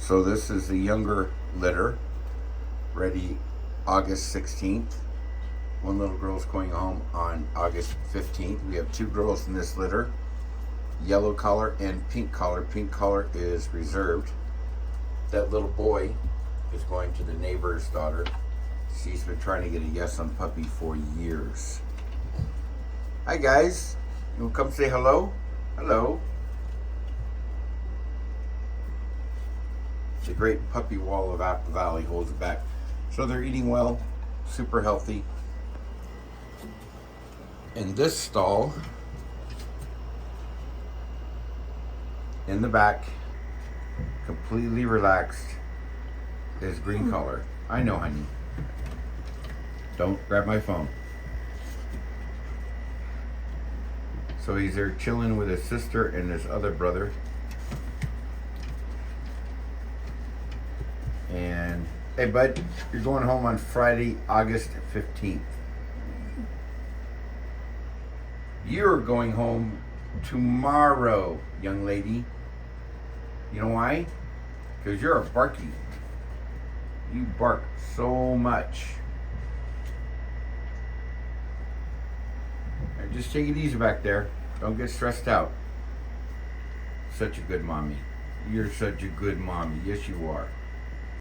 So this is the younger litter, ready August 16th. One little girl's going home on August 15th. We have 2 girls in this litter, yellow collar and pink collar. Pink collar is reserved. That little boy is going to the neighbor's daughter. She's been trying to get a yes on puppy for years. Hi guys, you want to come say hello? Hello. The great puppy wall of Apple Valley holds it back. So they're eating well, super healthy. In this stall, in the back, completely relaxed, is green collar. I know, honey. Don't grab my phone. So he's there chilling with his sister and his other brother. And hey bud, you're going home on Friday, August 15th. You're going home tomorrow, young lady. You know why? Because you're a barky. You bark so much. And just take it easy back there. Don't get stressed out. Such a good mommy. You're such a good mommy. Yes, you are.